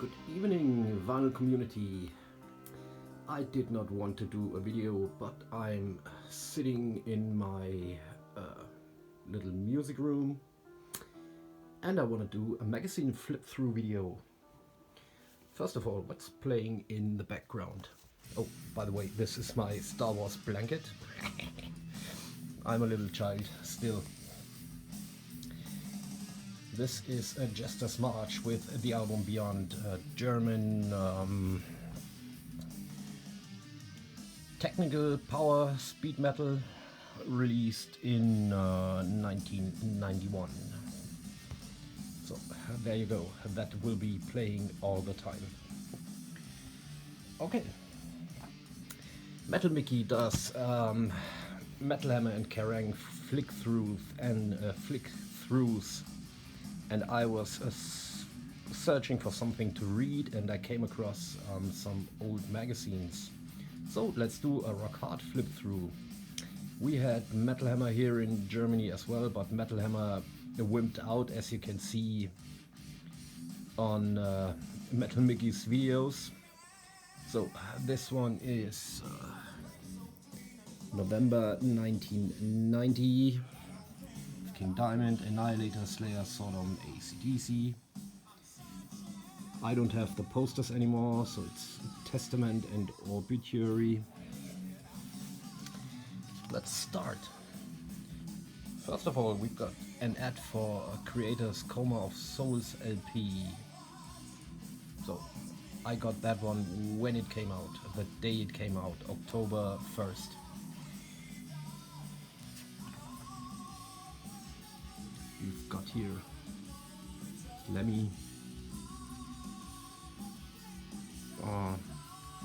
Good evening, vinyl community. I did not want to do a video, but I'm sitting in my little music room and I want to do a magazine flip through video. First of all, what's playing in the background? Oh, by the way, this is my Star Wars blanket. I'm a little child still. This is a Jester's March with the album Beyond, German technical power speed metal, released in 1991. So there you go, that will be playing all the time. Okay, Metal Mickey does Metal Hammer and Kerrang flick-throughs and flick-throughs. And I was searching for something to read, and I came across some old magazines. So let's do a rock hard flip through. We had Metal Hammer here in Germany as well, but Metal Hammer wimped out, as you can see on Metal Mickey's videos. So this one is November 1990. King Diamond, Annihilator, Slayer, Sodom, AC/DC. I don't have the posters anymore, so it's Testament and Obituary. Let's start. First of all, we've got an ad for Creator's Coma of Souls LP. So I got that one when it came out, the day it came out, October 1st. We've got here Lemmy,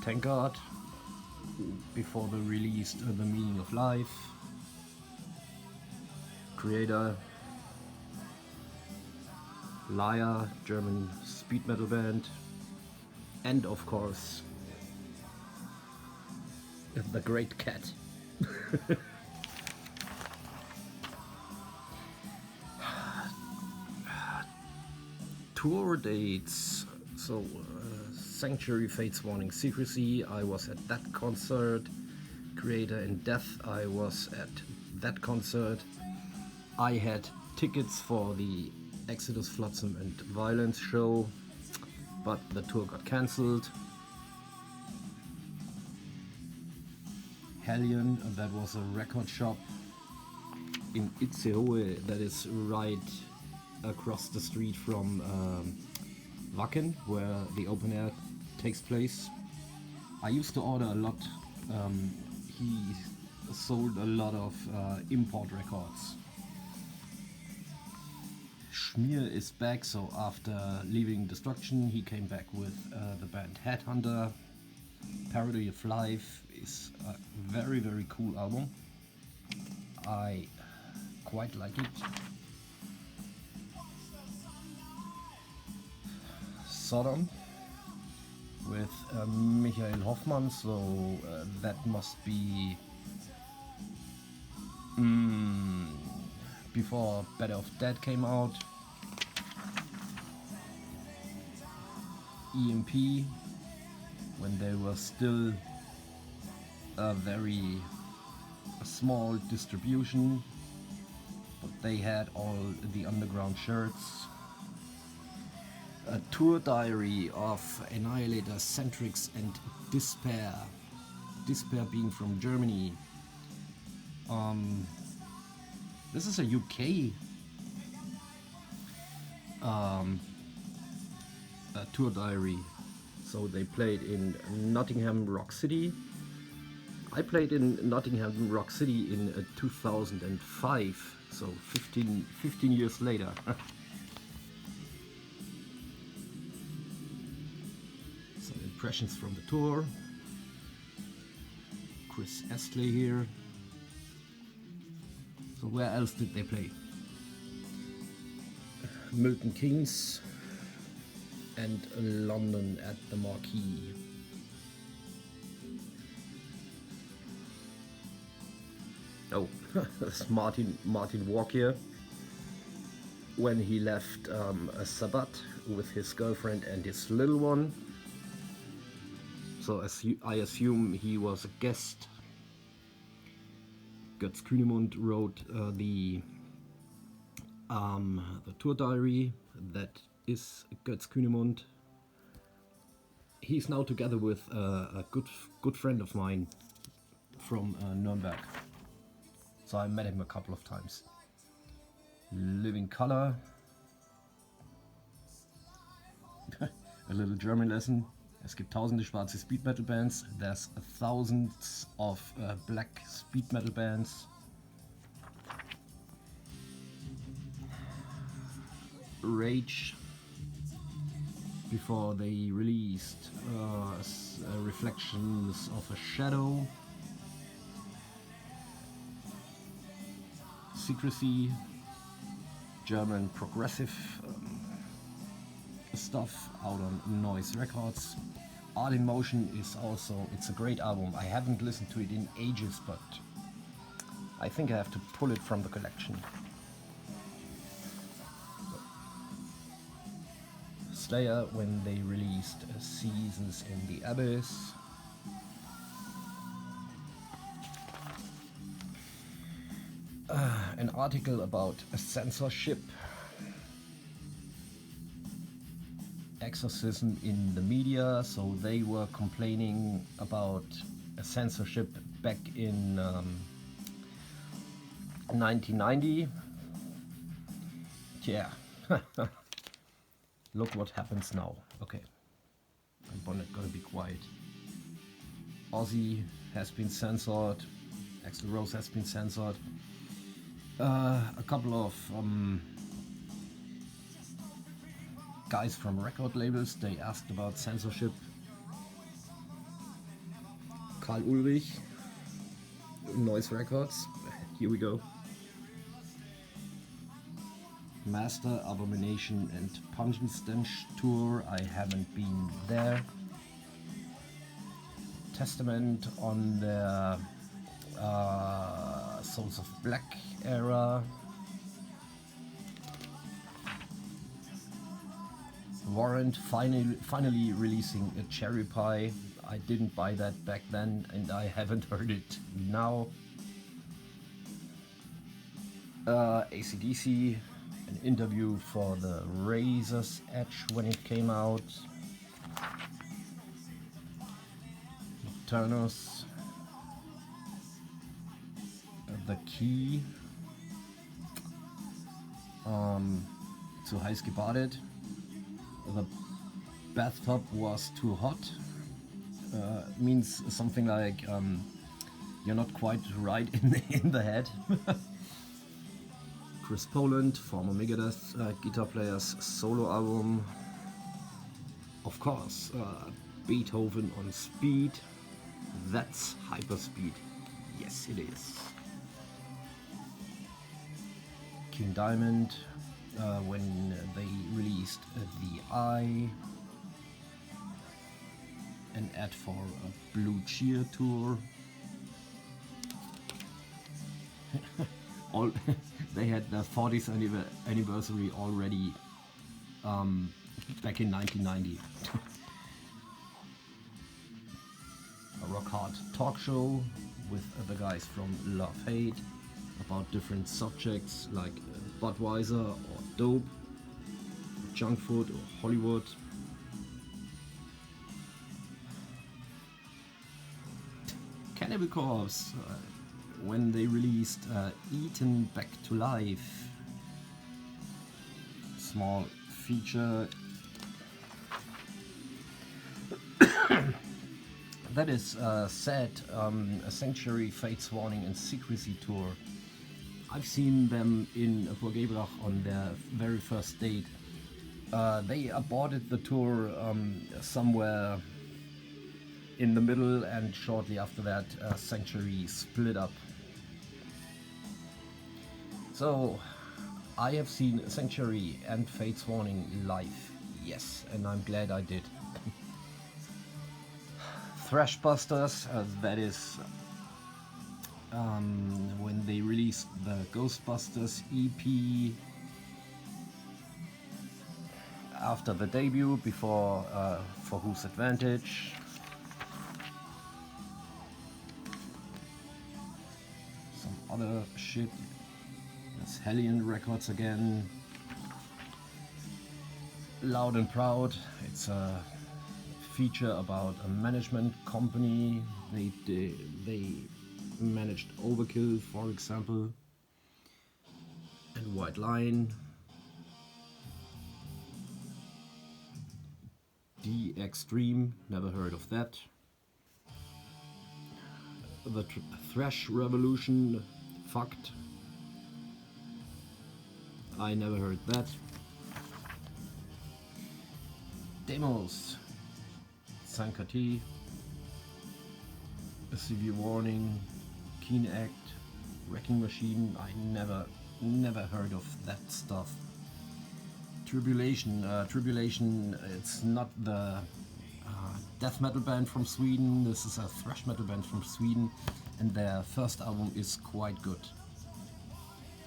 Tankard, before they released The Meaning of Life, Creator, Liar, German speed metal band, and of course The Great Cat. Tour dates. So Sanctuary, Fates Warning, Secrecy, I was at that concert. Creator in Death, I was at that concert. I had tickets for the Exodus, Flotsam and Violence show, but the tour got cancelled. Hellion, that was a record shop in Itzehoe, that is right across the street from Wacken, where the open air takes place. I used to order a lot. He sold a lot of import records. Schmier is back, so after leaving Destruction, he came back with the band Headhunter. Parody of Life is a very, very cool album. I quite like it. Sodom with Michael Hoffmann, so that must be before Better of Dead came out. EMP, when they were still a very small distribution, but they had all the underground shirts. A tour diary of Annihilator, Centrix and Despair. Despair being from Germany. This is a UK a tour diary. So they played in Nottingham Rock City. I played in Nottingham Rock City in 2005, so 15 years later. Impressions from the tour. Chris Astley here. So where else did they play? Milton Keynes and London at the Marquee. Oh, that's Martin Walk here. when he left a Sabbat with his girlfriend and his little one. So I assume he was a guest. Götz Kühnemund wrote the tour diary. That is Götz Kühnemund. He's now together with a good friend of mine from Nuremberg. So I met him a couple of times. Living Color. A little German lesson. Es gibt tausende schwarze Speed Metal Bands. There's thousands of black Speed Metal Bands. Rage, before they released Reflections of a Shadow. Secrecy, German progressive stuff out on Noise Records. Art in Motion is also, it's a great album. I haven't listened to it in ages, but I think I have to pull it from the collection. Slayer, when they released Seasons in the Abyss. An article about censorship, exorcism in the media. So they were complaining about censorship back in 1990. Yeah. Look what happens now. Okay, I'm gonna be quiet. Ozzy has been censored. Axl Rose has been censored. A couple of guys from record labels, they asked about censorship. Karl Ulrich, Noise Records. Here we go. Master, Abomination and Pungent Stench tour. I haven't been there. Testament on their Souls of Black era. Warrant finally releasing a Cherry Pie. I didn't buy that back then and I haven't heard it now. AC/DC, an interview for the Razor's Edge when it came out. Nocturnus, The Key, Zu heiß gebadet, The Bathtub Was Too Hot, means something like you're not quite right in the head. Chris Poland, former Megadeth guitar player's solo album. Of course, Beethoven on Speed. That's Hyperspeed. Yes, it is. King Diamond, when they released The Eye. An ad for a Blue Cheer tour. They had their 40th anniversary already back in 1990. A rock hard talk show with the guys from Love Hate about different subjects like Budweiser or dope, junk food or Hollywood. Cannibal Corpse, when they released Eaten Back to Life. Small feature. That is said, a Sanctuary, Fates Warning and Secrecy tour. I've seen them in Burg Eberach on their very first date. They aborted the tour somewhere in the middle, and shortly after that Sanctuary split up. So I have seen Sanctuary and Fates Warning live, yes, and I'm glad I did. Thrashbusters, that is when they released the Ghostbusters EP after the debut, before For Whose Advantage. Some other shit. That's Hellion Records again. Loud and Proud. It's a feature about a management company. They managed Overkill, for example, and White Line. The Extreme, never heard of that. The Thrash Revolution, Fucked. I never heard that. Demos, Sankati, A Severe Warning, Keen Act, Wrecking Machine. I never heard of that stuff. Tribulation, it's not the death metal band from Sweden. This is a thrash metal band from Sweden, and their first album is quite good.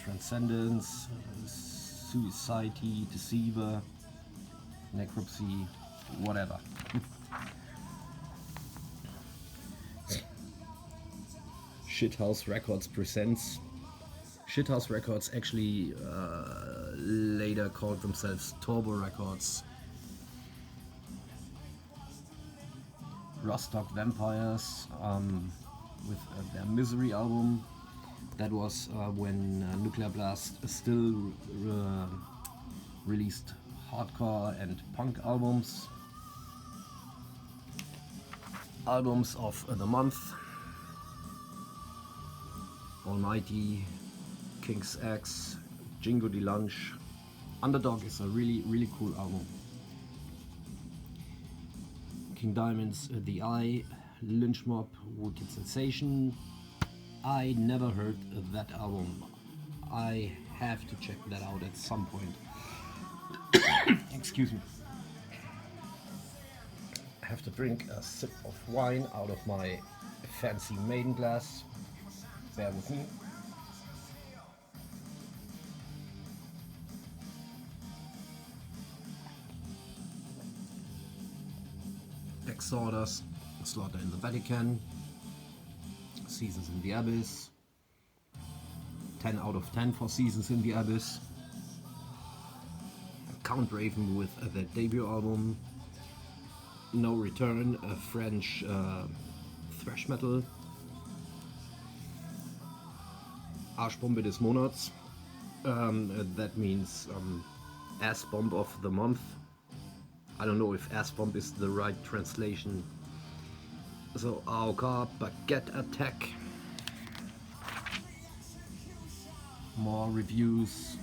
Transcendence, Suicide, Deceiver, Necropsy, whatever. Shithouse Records presents. Shithouse Records actually later called themselves Turbo Records. Rostock Vampires with their Misery album. That was when Nuclear Blast still released hardcore and punk albums. Albums of the month: Almighty, King's X, Jingo de Lunch. Underdog is a really cool album. King Diamond's The Eye, Lynch Mob, Wicked Sensation. I never heard that album. I have to check that out at some point. Excuse me. I have to drink a sip of wine out of my fancy maiden glass. Bear with me. Exodus, Slaughter in the Vatican, Seasons in the Abyss, 10 out of 10 for Seasons in the Abyss. Count Raven with their debut album, No Return, a French thrash metal. Arschbombe des Monats, that means ass bomb of the month. I don't know if ass bomb is the right translation. So AOK, Baguette Attack. More reviews.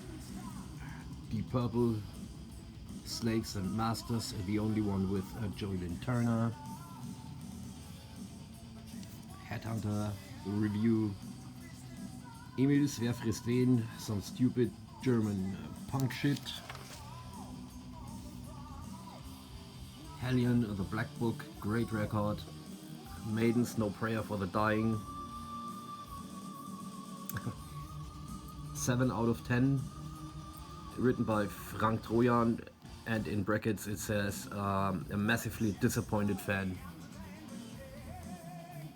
Deep Purple, Slaves and Masters, the only one with Joey Lynn Turner. Headhunter review. Emils, Wer frisst wen? Some stupid German punk shit. Hellion, The Black Book, great record. Maidens, No Prayer for the Dying. 7 out of 10. Written by Frank Trojan, and in brackets it says a massively disappointed fan.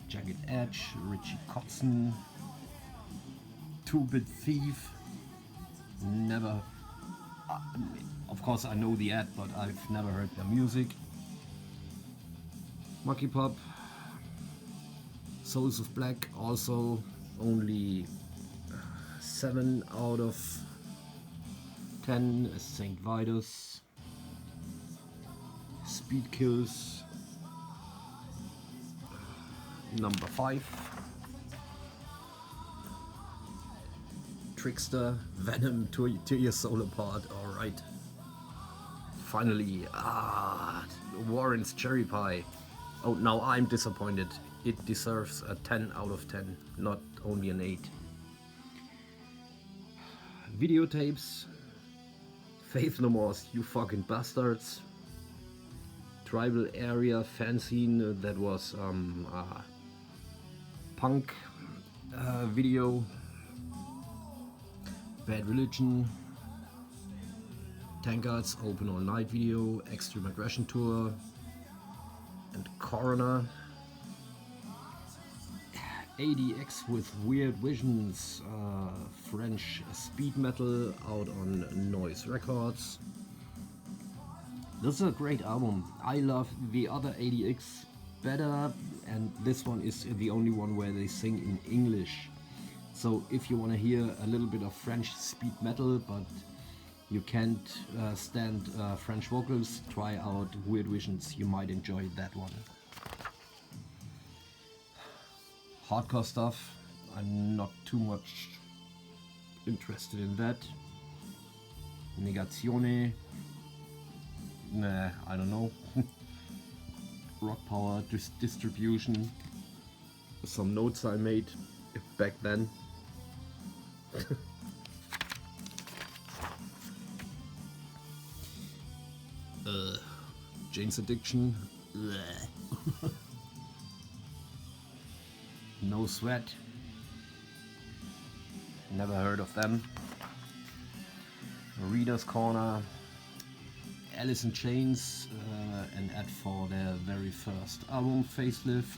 Jagged Edge, Richie Kotzen, Two-Bit Thief. Never. Of course, I know the ad, but I've never heard their music. Monkey Pop, Souls of Black, also only 7 out of 10. Saint Vitus, Speed Kills, number 5. Trickster, Venom, Tear Your Soul Apart. Alright. Finally, Warren's Cherry Pie. Oh, now I'm disappointed. It deserves a 10 out of 10, not only an 8. Videotapes. Faith No More's You Fucking Bastards. Tribal Area fanzine, that was punk video. Bad Religion. Tankards, Open All Night Video, Extreme Aggression Tour, and Coroner. ADX with Weird Visions, French speed metal out on Noise Records. This is a great album. I love the other ADX better, and this one is the only one where they sing in English. So if you want to hear a little bit of French speed metal but you can't stand French vocals, try out Weird Visions. You might enjoy that one. Hardcore stuff, I'm not too much interested in that. Negazione, nah, I don't know. Rock Power Distribution, some notes I made back then. Jane's Addiction. No Sweat. Never heard of them. Reader's Corner. Alice in Chains, an ad for their very first album, Facelift.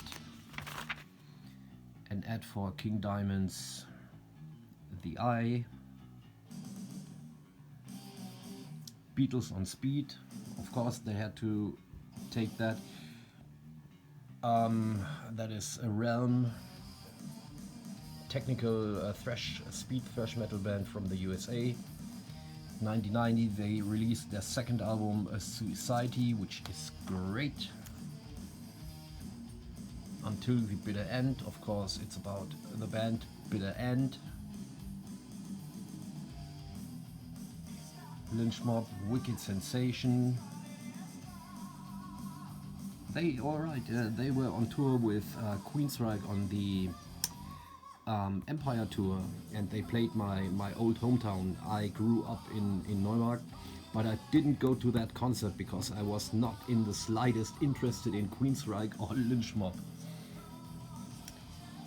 An ad for King Diamond's The Eye. Beatles on Speed. Of course, they had to take that. That is a Realm, technical speed thrash metal band from the USA. 1990 they released their second album, Suiciety, which is great. Until the Bitter End, of course, it's about the band Bitter End. Lynch Mob, Wicked Sensation. They they were on tour with Queensryche on the Empire tour, and they played my old hometown. I grew up in Neumarkt, but I didn't go to that concert because I was not in the slightest interested in Queensryche or Lynch Mob.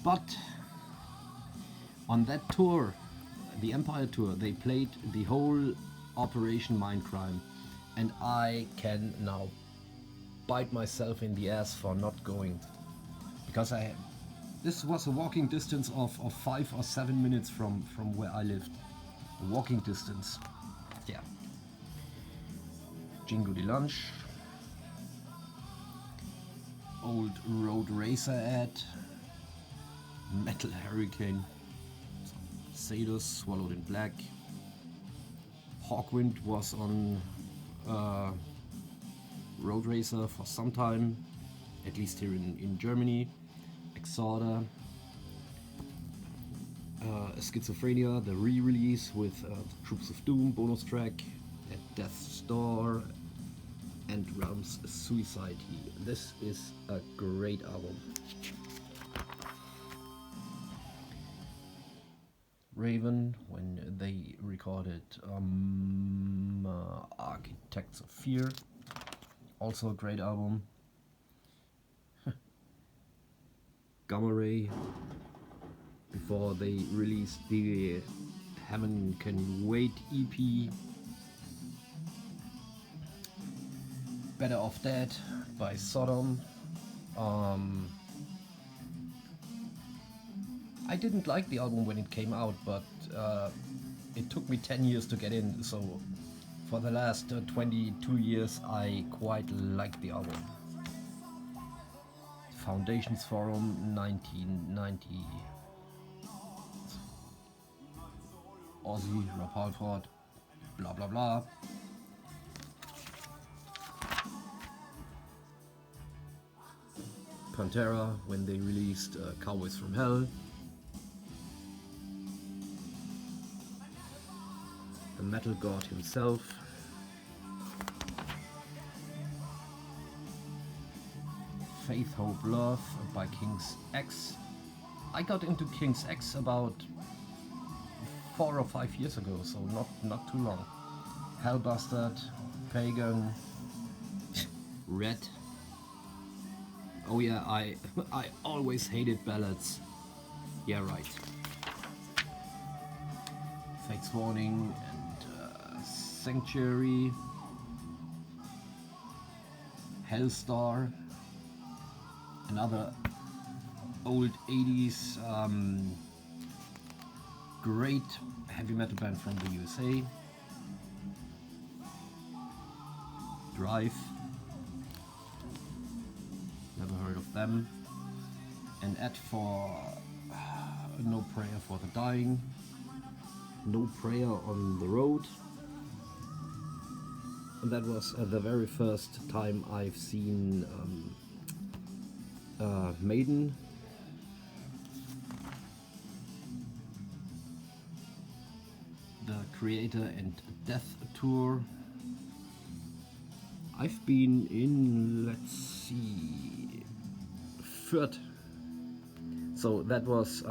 But on that tour, the Empire tour, they played the whole Operation Mindcrime, and I can now bite myself in the ass for not going, because this was a walking distance of 5 or 7 minutes from where I lived. A walking distance. Yeah. Jingo de Lunch. Old Road Racer ad. Metal Hurricane. Sadus, Swallowed in Black. Hawkwind was on Road Racer for some time, at least here in Germany. Exorder, Schizophrenia, the re-release with Troops of Doom bonus track, at Death's Door, and Realm's Suiciety. This is a great album. Raven, when they recorded Architects of Fear, also a great album. Gamma Ray, before they released the Heaven Can Wait EP. Better Off Dead by Sodom. I didn't like the album when it came out, but it took me 10 years to get in, so for the last 22 years I quite like the album. Foundations Forum, 1990. Ozzy, Rob Halford, blah blah blah. Pantera, when they released Cowboys from Hell. The Metal God himself. Faith, Hope, Love by King's X. I got into King's X about 4 or 5 years ago, so not too long. Hellbastard, Pagan, Red. Oh yeah, I always hated ballads. Yeah, right. Fate's Warning and Sanctuary, Hellstar, another old 80s great heavy metal band from the USA. Drive, never heard of them. An ad for No Prayer for the Dying, No Prayer on the Road. And that was the very first time I've seen Maiden. The Creator and Death Tour. I've been in, let's see, Fürth. So that was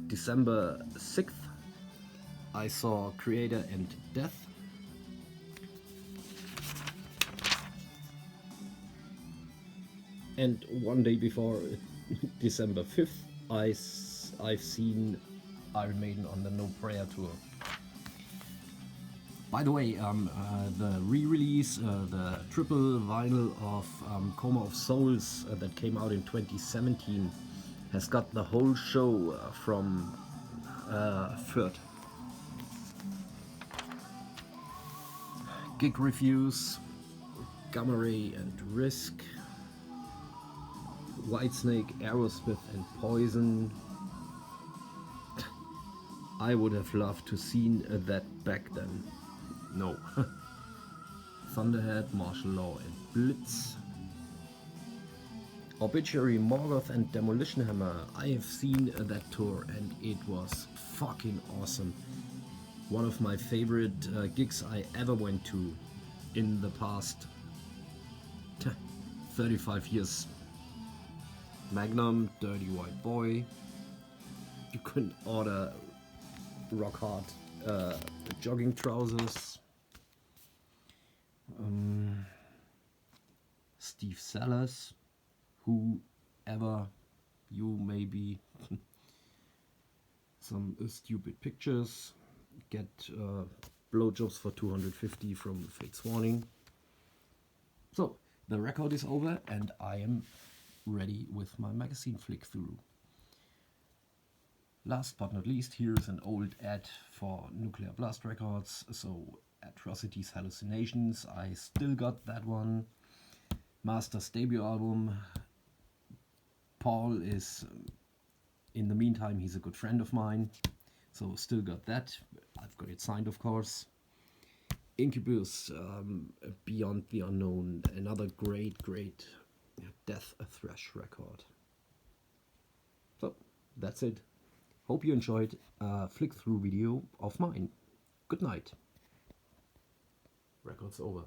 December 6th. I saw Creator and Death. And one day before, December 5th, I've seen Iron Maiden on the No Prayer tour. By the way, the re-release, the triple vinyl of Coma of Souls that came out in 2017 has got the whole show from Fürth. Gig reviews, Gamma Ray and Risk, Whitesnake, Aerosmith and Poison. I would have loved to seen that back then. No. Thunderhead, Martial Law and Blitz. Obituary, Morgoth and Demolition Hammer. I have seen that tour and it was fucking awesome. One of my favorite gigs I ever went to in the past 35 years. Magnum, Dirty White Boy. You can order rock hard jogging trousers. Steve Sellers, whoever you may be. Some stupid pictures. Get blowjobs for 250 from Fate's Warning. So the record is over and I am ready with my magazine flick through. Last but not least, here's an old ad for Nuclear Blast Records, so Atrocities Hallucinations, I still got that one. Master's debut album. Paul is, in the meantime, he's a good friend of mine, so still got that. I've got it signed, of course. Incubus, Beyond the Unknown, another great death thrash record. So, that's it. Hope you enjoyed a flick through video of mine. Good night. Record's over.